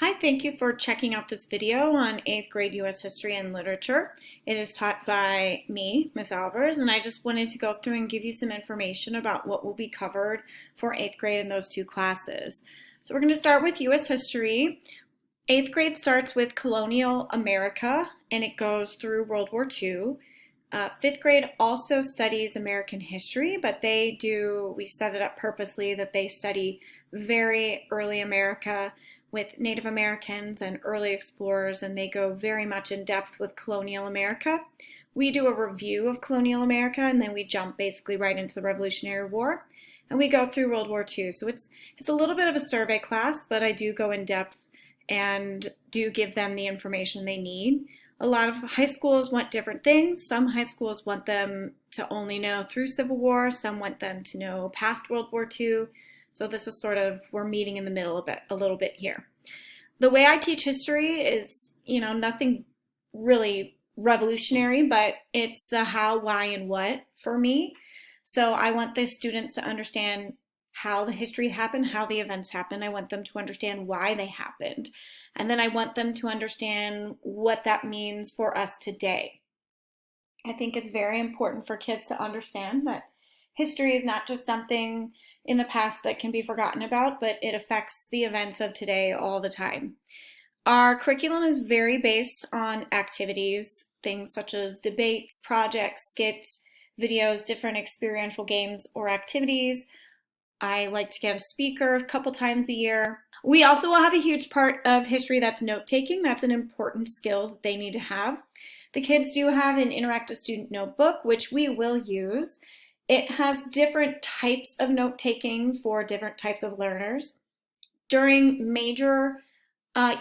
Hi, thank you for checking out this video on 8th grade U.S. History and Literature. It is taught by me, Ms. Albers, and I just wanted to go through and give you some information about what will be covered for 8th grade in those two classes. So we're going to start with U.S. History. 8th grade starts with colonial America, and it goes through World War II. 5th grade also studies American history, but we set it up purposely that they study very early America with Native Americans and early explorers, and they go very much in depth with colonial America. We do a review of colonial America, and then we jump basically right into the Revolutionary War, and we go through World War II. So it's a little bit of a survey class, but I do go in depth and do give them the information they need. A lot of high schools want different things. Some high schools want them to only know through Civil War. Some want them to know past World War II. So this is we're meeting in the middle a little bit here. The way I teach history is, nothing really revolutionary, but it's the how, why, and what for me. So I want the students to understand how the history happened, how the events happened. I want them to understand why they happened. And then I want them to understand what that means for us today. I think it's very important for kids to understand that history is not just something in the past that can be forgotten about, but it affects the events of today all the time. Our curriculum is very based on activities, things such as debates, projects, skits, videos, different experiential games or activities. I like to get a speaker a couple times a year. We also will have a huge part of history that's note-taking. That's an important skill that they need to have. The kids do have an interactive student notebook, which we will use. It has different types of note-taking for different types of learners. During major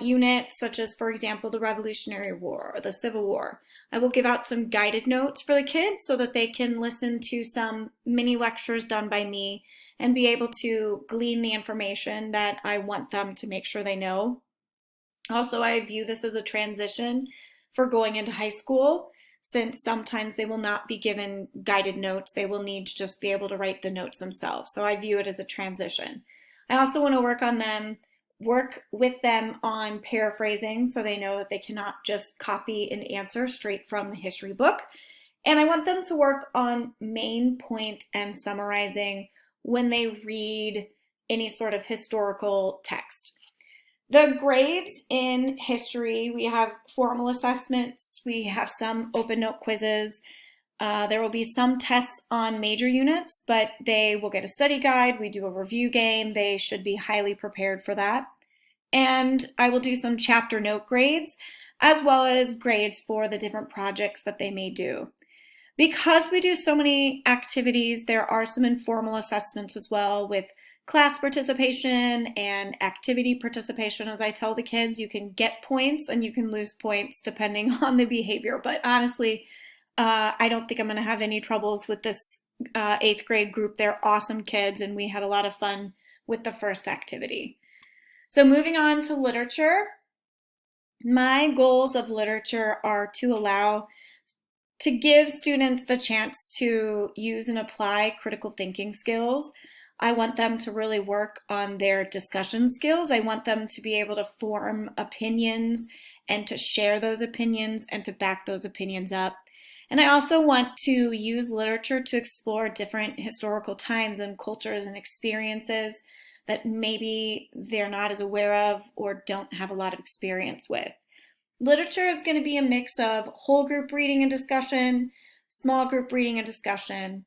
units, such as, for example, the Revolutionary War or the Civil War, I will give out some guided notes for the kids so that they can listen to some mini lectures done by me and be able to glean the information that I want them to make sure they know. Also, I view this as a transition for going into high school, since sometimes they will not be given guided notes. They will need to just be able to write the notes themselves. So I view it as a transition. I also want to work with them on paraphrasing so they know that they cannot just copy an answer straight from the history book. And I want them to work on main point and summarizing when they read any sort of historical text. The grades in history, we have formal assessments, we have some open note quizzes. There will be some tests on major units, but they will get a study guide. We do a review game. They should be highly prepared for that. And I will do some chapter note grades, as well as grades for the different projects that they may do. Because we do so many activities, there are some informal assessments as well with class participation and activity participation. As I tell the kids, you can get points and you can lose points depending on the behavior. But honestly, I don't think I'm going to have any troubles with this 8th grade group. They're awesome kids, and we had a lot of fun with the first activity. So moving on to literature, my goals of literature are to give students the chance to use and apply critical thinking skills. I want them to really work on their discussion skills. I want them to be able to form opinions and to share those opinions and to back those opinions up. And I also want to use literature to explore different historical times and cultures and experiences that maybe they're not as aware of or don't have a lot of experience with. Literature is going to be a mix of whole group reading and discussion, small group reading and discussion,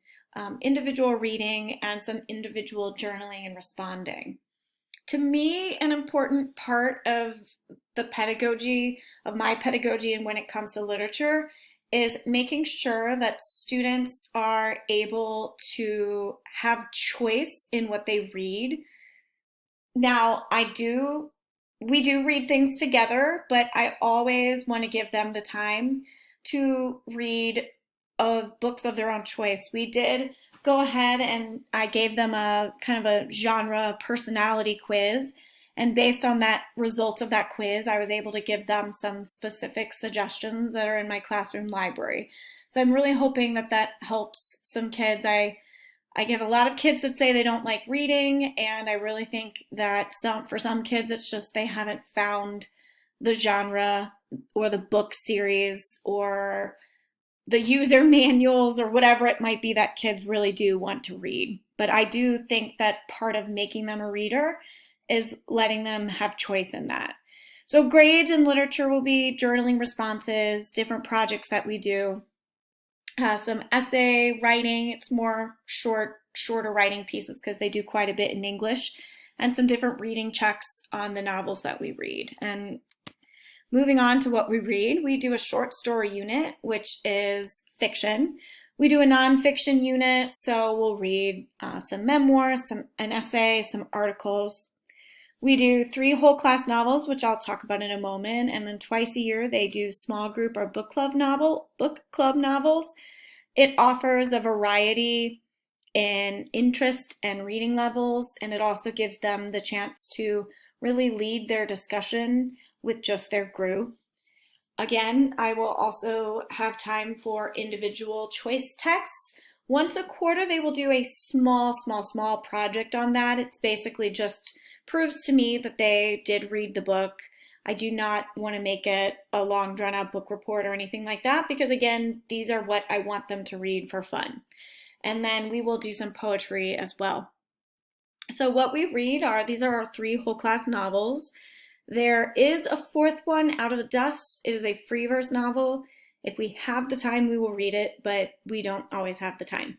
individual reading, and some individual journaling and responding. To me, an important part of the pedagogy, of my pedagogy and when it comes to literature, is making sure that students are able to have choice in what they read. Now, we do read things together, but I always want to give them the time to read books of their own choice. We did go ahead and I gave them a kind of a genre personality quiz. And based on that results of that quiz, I was able to give them some specific suggestions that are in my classroom library. So I'm really hoping that helps some kids. I get a lot of kids that say they don't like reading, and I really think that for some kids it's just they haven't found the genre or the book series or the user manuals or whatever it might be that kids really do want to read. But I do think that part of making them a reader is letting them have choice in that. So grades in literature will be journaling responses, different projects that we do, some essay writing. It's more shorter writing pieces because they do quite a bit in English, and some different reading checks on the novels that we read. And moving on to what we read, we do a short story unit, which is fiction. We do a nonfiction unit, so we'll read some memoirs, an essay, some articles. We do 3 whole class novels, which I'll talk about in a moment, and then twice a year they do small group or book club novels. It offers a variety in interest and reading levels, and it also gives them the chance to really lead their discussion with just their group. Again, I will also have time for individual choice texts. Once a quarter, they will do a small project on that. It's basically just proves to me that they did read the book. I do not want to make it a long drawn out book report or anything like that because again, these are what I want them to read for fun. And then we will do some poetry as well. So what we read these are our 3 whole class novels. There is a 4th one, Out of the Dust. It is a free verse novel. If we have the time, we will read it, but we don't always have the time.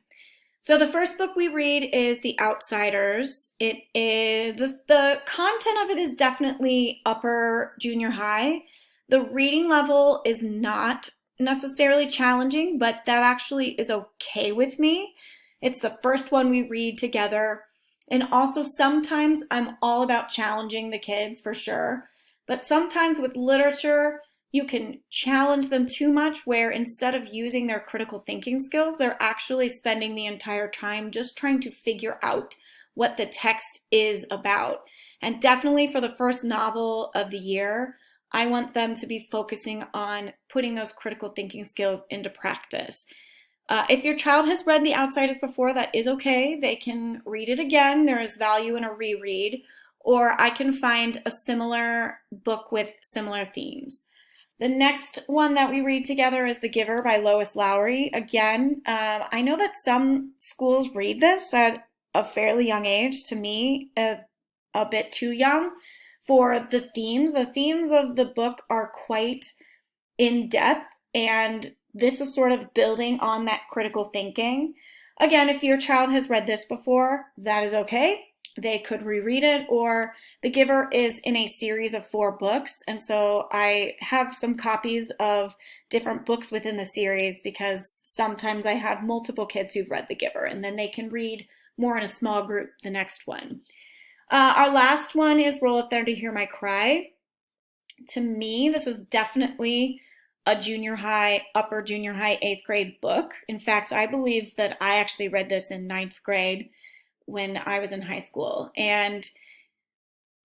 So the first book we read is The Outsiders. It is the content of it is definitely upper junior high. The reading level is not necessarily challenging, but that actually is okay with me. It's the first one we read together. And also sometimes I'm all about challenging the kids for sure. But sometimes with literature, you can challenge them too much where instead of using their critical thinking skills, they're actually spending the entire time just trying to figure out what the text is about. And definitely for the first novel of the year, I want them to be focusing on putting those critical thinking skills into practice. If your child has read The Outsiders before, that is okay. They can read it again. There is value in a reread. Or I can find a similar book with similar themes. The next one that we read together is The Giver by Lois Lowry. Again, I know that some schools read this at a fairly young age. To me, a bit too young for the themes. The themes of the book are quite in depth, and this is sort of building on that critical thinking. Again, if your child has read this before, that is okay. They could reread it, or The Giver is in a series of 4 books, and so I have some copies of different books within the series because sometimes I have multiple kids who've read The Giver, and then they can read more in a small group the next one. Our last one is Roll Up There to Hear My Cry. To me, this is definitely a junior high, upper junior high, 8th grade book. In fact, I believe that I actually read this in 9th grade when I was in high school. And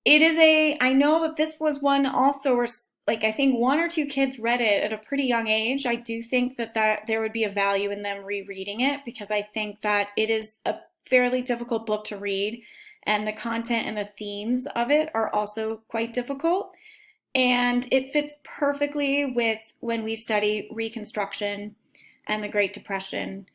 I know that this was one also where I think 1 or 2 kids read it at a pretty young age. I do think that there would be a value in them rereading it because I think that it is a fairly difficult book to read and the content and the themes of it are also quite difficult. And it fits perfectly with when we study Reconstruction and the Great Depression.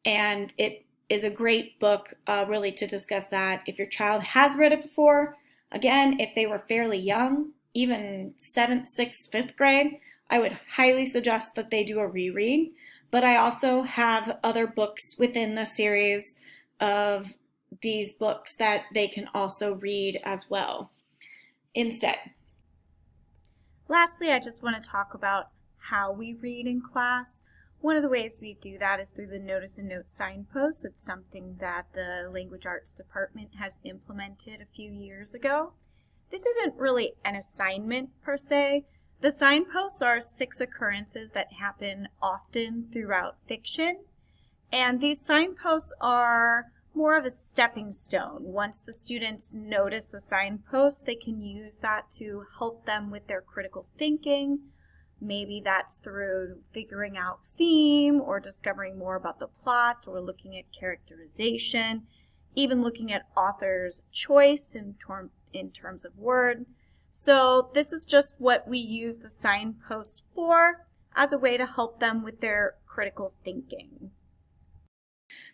And it is a great book really to discuss that. If your child has read it before, again, if they were fairly young, even 7th, 6th, 5th grade, I would highly suggest that they do a reread. But I also have other books within the series of these books that they can also read as well instead. Lastly, I just want to talk about how we read in class. One of the ways we do that is through the Notice and Note signposts. It's something that the Language Arts Department has implemented a few years ago. This isn't really an assignment per se. The signposts are 6 occurrences that happen often throughout fiction. And these signposts are more of a stepping stone. Once the students notice the signpost, they can use that to help them with their critical thinking, Maybe that's through figuring out theme or discovering more about the plot or looking at characterization, even looking at author's choice in terms of word. So this is just what we use the signposts for as a way to help them with their critical thinking.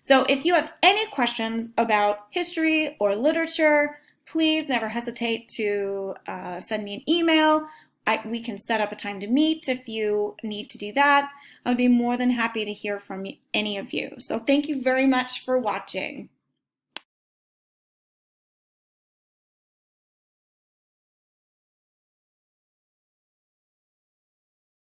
So if you have any questions about history or literature, please never hesitate to send me an email. We can set up a time to meet if you need to do that. I would be more than happy to hear from any of you. So thank you very much for watching.